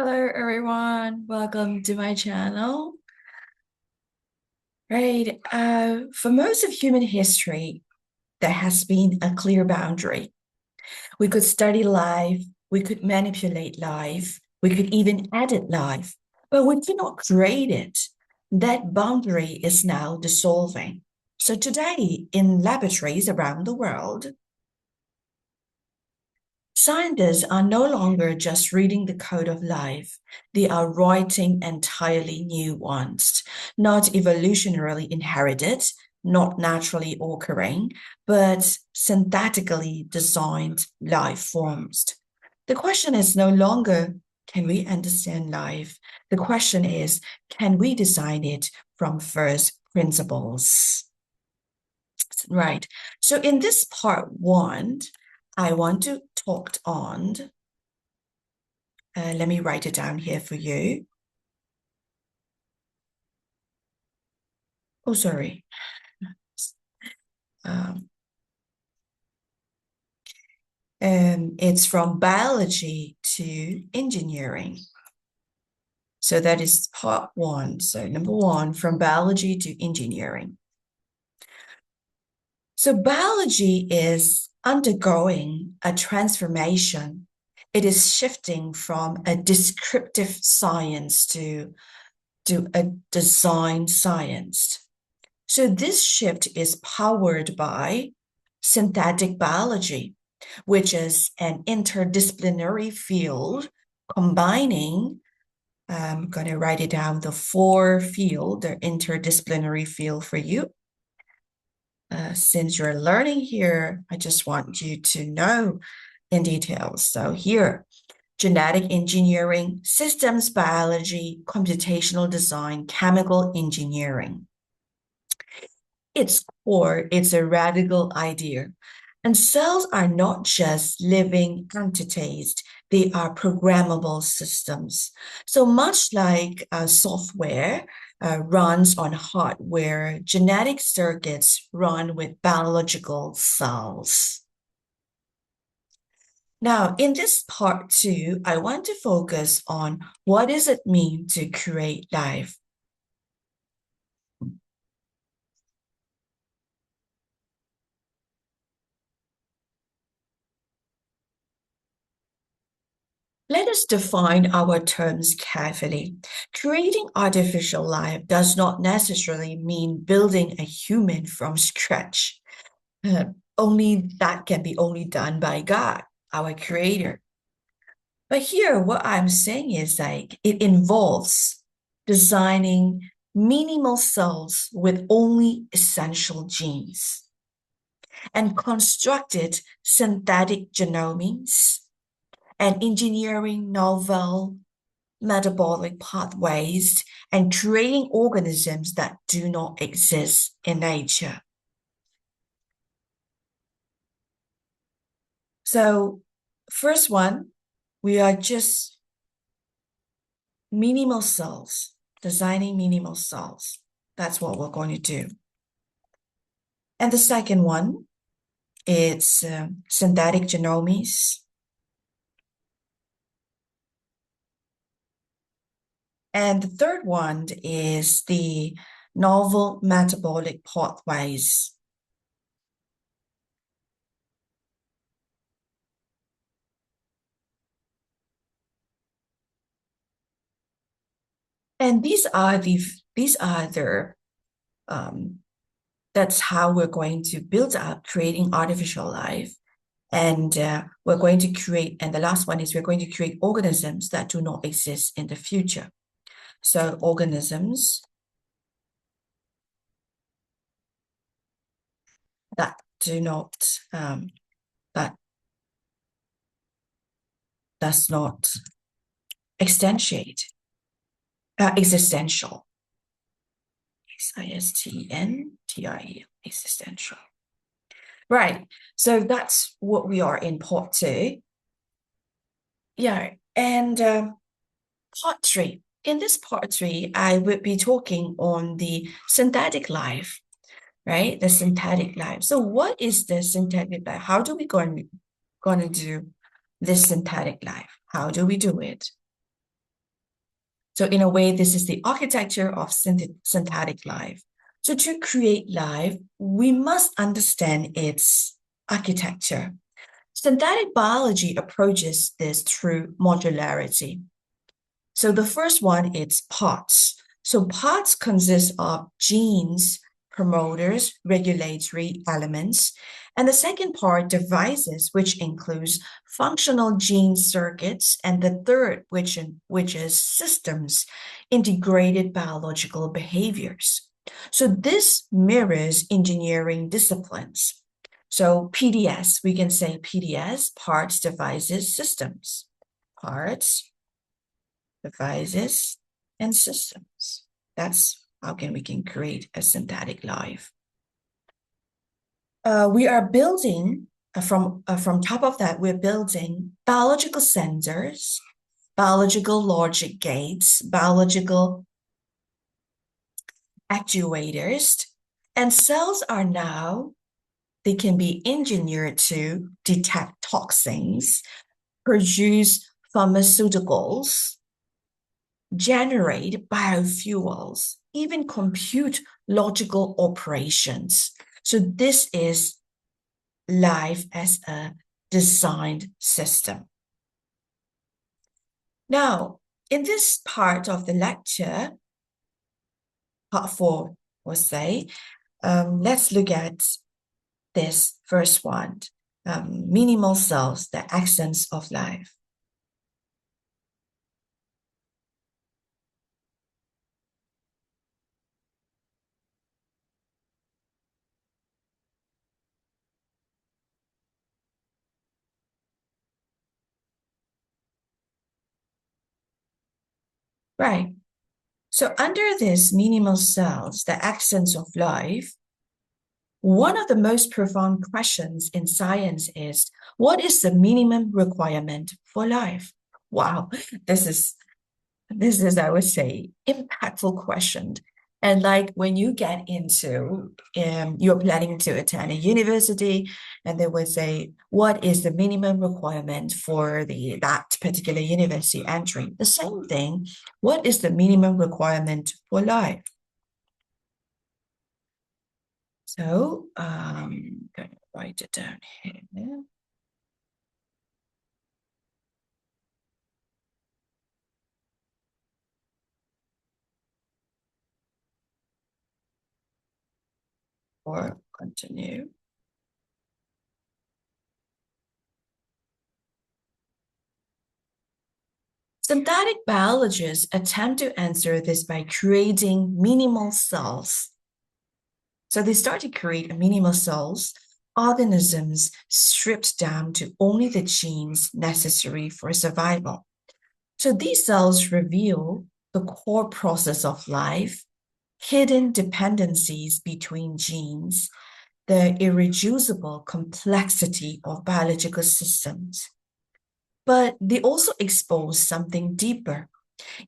Hello everyone, welcome to my channel. Right, for most of human history, there has been a clear boundary. We could study life, we could manipulate life, we could even edit life, but we could not create it. That boundary is now dissolving. So today, in laboratories around the world, scientists are no longer just reading the code of life, they are writing entirely new ones, not evolutionarily inherited, not naturally occurring, but synthetically designed life forms. The question is no longer, can we understand life? The question is, can we design it from first principles? Right. So in this part one, I want to talk on, let me write it down here for you. Oh, sorry. Um, it's from biology to engineering. So that is part one. So number one, from biology to engineering. So biology is undergoing a transformation. It is shifting from a descriptive science to a design science. So this shift is powered by synthetic biology, which is an interdisciplinary field combining, I'm going to write it down, the interdisciplinary field for you. Since you're learning here, I just want you to know in detail. So here, genetic engineering, systems biology, computational design, chemical engineering. Its core, it's a radical idea. And cells are not just living entities, they are programmable systems. So much like software runs on hardware, genetic circuits run with biological cells. Now, in this part two, I want to focus on what does it mean to create life? Let us define our terms carefully. Creating artificial life does not necessarily mean building a human from scratch. Uh, only that can be only done by God, our creator. But here, what I'm saying is like it involves designing minimal cells with only essential genes and constructed synthetic genomics and engineering novel metabolic pathways and creating organisms that do not exist in nature. So, first one, we are just minimal cells, designing minimal cells. That's what we're going to do. And the second one, it's synthetic genomics. And the third one is the novel metabolic pathways. And um, that's how we're going to build up creating artificial life. And we're going to create, and the last one is we're going to create organisms that do not exist in the future. So organisms that do not, that does not existentiate, existential. Existential, existential. Right. So that's what we are in part two. Yeah. And part three. In this part three, I would be talking on the synthetic life, right? The synthetic life. So what is the synthetic life? How do we going to do this synthetic life? How do we do it? So in a way, this is the architecture of synthetic life. So to create life, we must understand its architecture. Synthetic biology approaches this through modularity. So the first one is parts. So parts consist of genes, promoters, regulatory elements, and the second part, devices, which includes functional gene circuits, and the third, which is systems, integrated biological behaviors. So this mirrors engineering disciplines. So PDS, we can say PDS, parts, devices, systems. Parts, devices, and systems. That's how we can create a synthetic life. We are building from top of that, we're building biological sensors, biological logic gates, biological actuators, and cells are now, they can be engineered to detect toxins, produce pharmaceuticals, generate biofuels, even compute logical operations. So this is life as a designed system. Now, in this part of the lecture, part 4, we'll say, let's look at this first one, minimal cells, the essence of life. Right. So under this minimal cells, the essence of life, one of the most profound questions in science is, what is the minimum requirement for life? Wow, this is, I would say, impactful question. And like when you get into, you're planning to attend a university, and they would say, what is the minimum requirement for that particular university entry? The same thing, what is the minimum requirement for life? So I'm going to write it down here. Or continue. Synthetic biologists attempt to answer this by creating minimal cells. So they start to create minimal cells, organisms stripped down to only the genes necessary for survival. So these cells reveal the core process of life, hidden dependencies between genes, the irreducible complexity of biological systems. But they also expose something deeper.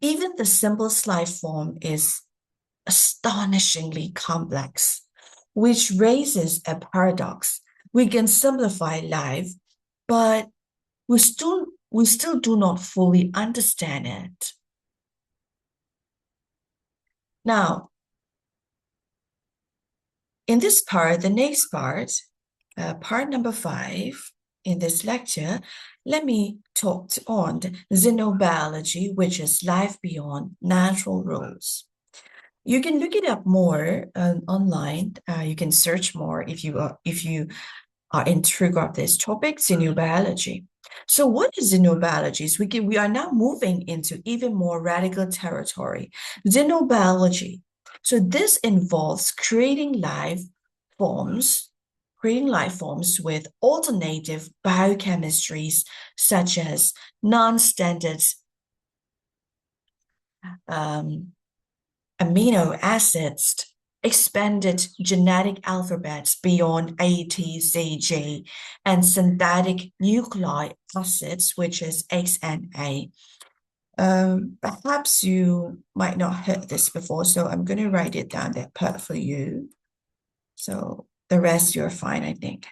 Even the simplest life form is astonishingly complex, which raises a paradox. We can simplify life, but we still do not fully understand it. Now, in this part, the next part, part number 5 in this lecture, let me talk on xenobiology, which is life beyond natural rules. You can look it up more online. You can search more if you are intrigued of this topic, xenobiology. So what is xenobiology? We are now moving into even more radical territory. Xenobiology. So this involves creating life forms with alternative biochemistries such as non-standard amino acids, expanded genetic alphabets beyond A, T, C, G, and synthetic nucleic acids, which is X and A. Perhaps you might not have heard this before, so I'm going to write it down, that part for you. So the rest you're fine, I think.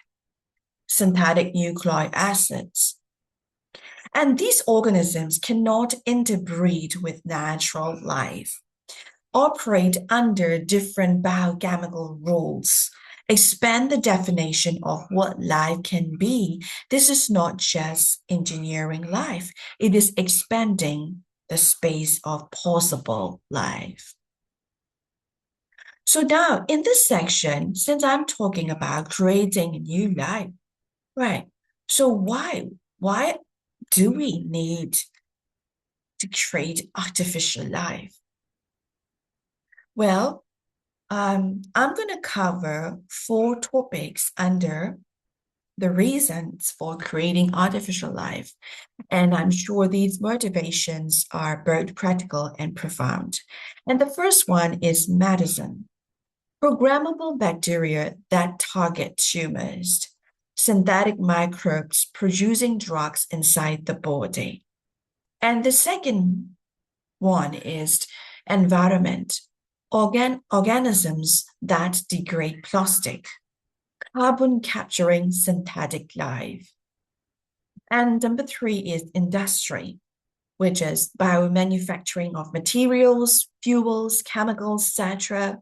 Synthetic nucleic acids. And these organisms cannot interbreed with natural life, operate under different biochemical rules, expand the definition of what life can be. This is not just engineering life, it is expanding the space of possible life. So now in this section, since I'm talking about creating a new life, right? So why do we need to create artificial life? Well, I'm going to cover 4 topics under the reasons for creating artificial life. And I'm sure these motivations are both practical and profound. And the first one is medicine. Programmable bacteria that target tumors, synthetic microbes producing drugs inside the body. And the second one is environment, organisms that degrade plastic, carbon capturing synthetic life. And number 3 is industry, which is biomanufacturing of materials, fuels, chemicals, etc.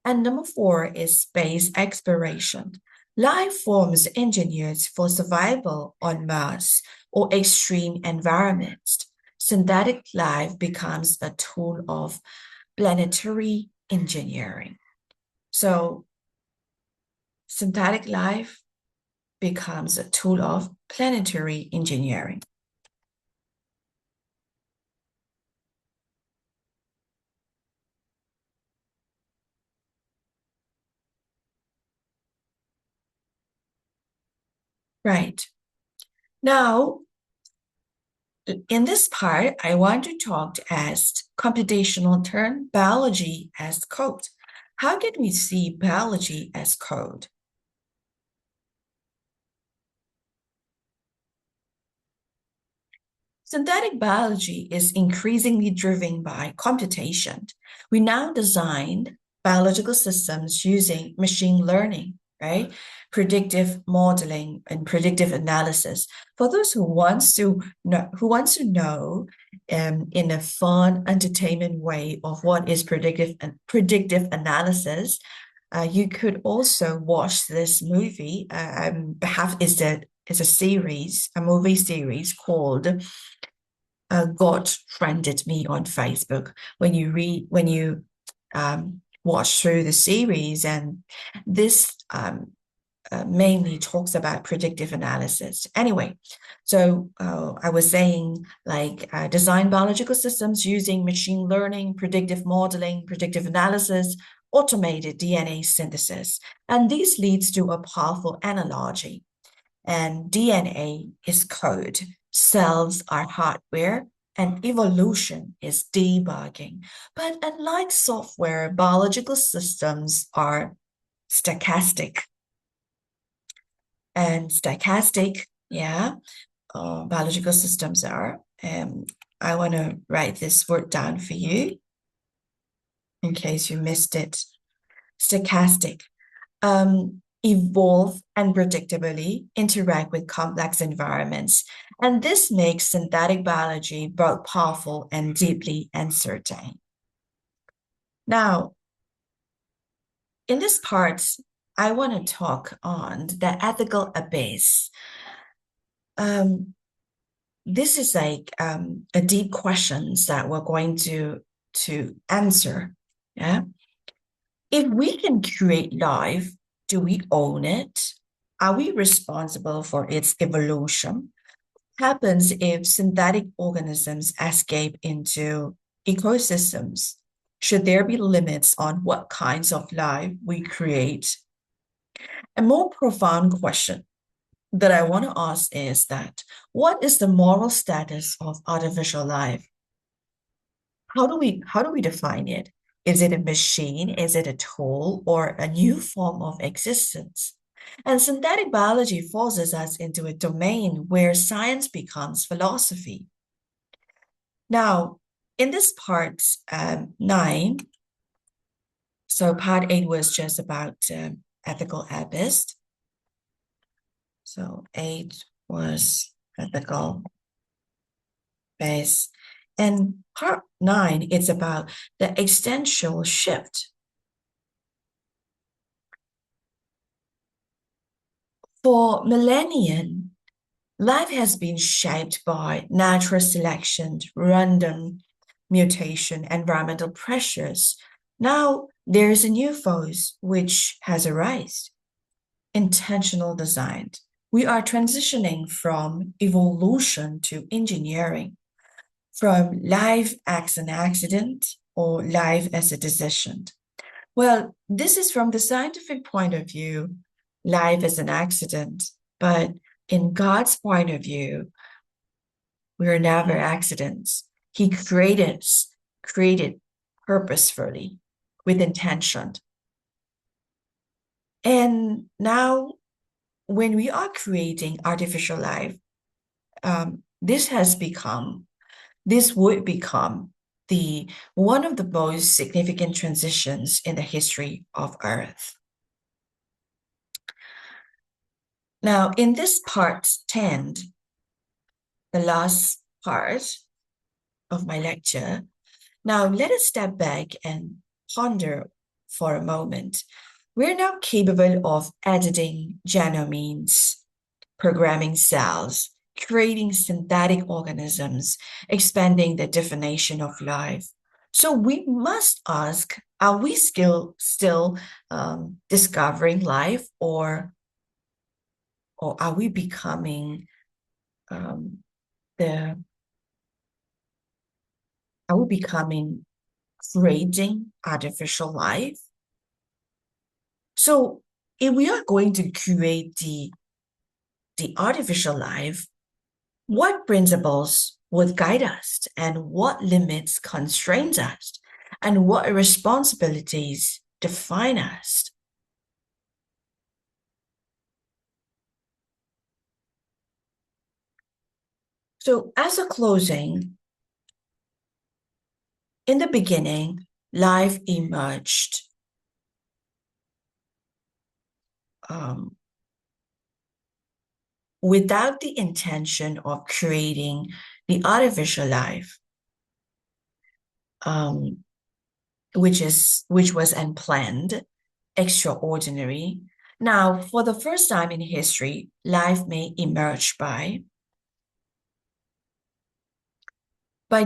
And number 4 is space exploration. Life forms engineered for survival on Mars or extreme environments. Synthetic life becomes a tool of planetary engineering. So synthetic life becomes a tool of planetary engineering. Right. Now, in this part, I want to talk as computational term, biology as code. How can we see biology as code? Synthetic biology is increasingly driven by computation. We now design biological systems using machine learning, right? Predictive modeling and predictive analysis. For those who wants to know in a fun, entertainment way of what is predictive analysis, you could also watch this movie. Perhaps it's a series, a movie series called God Friended Me on Facebook. When you watch through the series, and this mainly talks about predictive analysis. Anyway, so I was saying design biological systems using machine learning, predictive modeling, predictive analysis, automated DNA synthesis. And this leads to a powerful analogy. And DNA is code, cells are hardware, and evolution is debugging. But unlike software, biological systems are stochastic. And stochastic, biological systems are. I want to write this word down for you in case you missed it. Stochastic. Evolve and predictably interact with complex environments. And this makes synthetic biology both powerful and deeply uncertain. Now, in this part, I want to talk on the ethical abyss. This is like a deep questions that we're going to answer. Yeah. If we can create life, do we own it? Are we responsible for its evolution? What happens if synthetic organisms escape into ecosystems? Should there be limits on what kinds of life we create? A more profound question that I want to ask is that what is the moral status of artificial life? How do we define it? Is it a machine? Is it a tool or a new form of existence? And synthetic biology forces us into a domain where science becomes philosophy. Now, in this part 9, so part 8 was just about ethical abyss. So 8 was ethical base. And part 9 is about the existential shift. For millennia, life has been shaped by natural selection, random mutation, environmental pressures. Now there is a new force which has arisen: intentional design. We are transitioning from evolution to engineering, from life as an accident or life as a decision. Well, this is from the scientific point of view, life is an accident, but in God's point of view, we are never accidents. He created purposefully with intention. And now when we are creating artificial life, this would become the one of the most significant transitions in the history of Earth. Now, in this part 10, the last part of my lecture, now let us step back and ponder for a moment. We're now capable of editing genomes, programming cells, creating synthetic organisms, expanding the definition of life. So we must ask, are we still discovering life, or are we becoming are we becoming creating artificial life? So if we are going to create the artificial life, what principles would guide us, and what limits constrains us, and what responsibilities define us? So as a closing, in the beginning, life emerged without the intention of creating the artificial life, which was unplanned, extraordinary. Now, for the first time in history, life may emerge by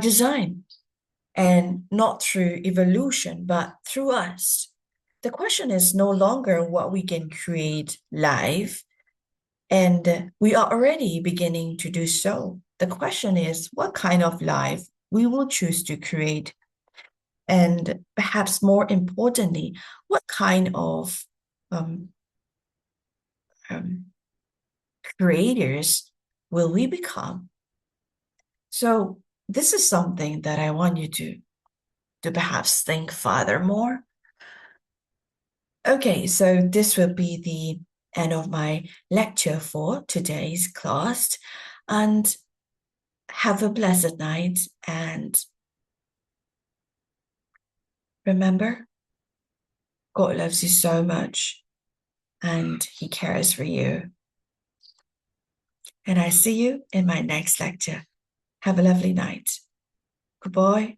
design, and not through evolution, but through us. The question is no longer what we can create life, and we are already beginning to do so. The question is what kind of life we will choose to create, and perhaps more importantly, what kind of creators will we become? So this is something that I want you to perhaps think further more. Okay, so this will be the end of my lecture for today's class, and have a blessed night, and remember, God loves you so much and He cares for you. And I see you in my next lecture. Have a lovely night. Goodbye.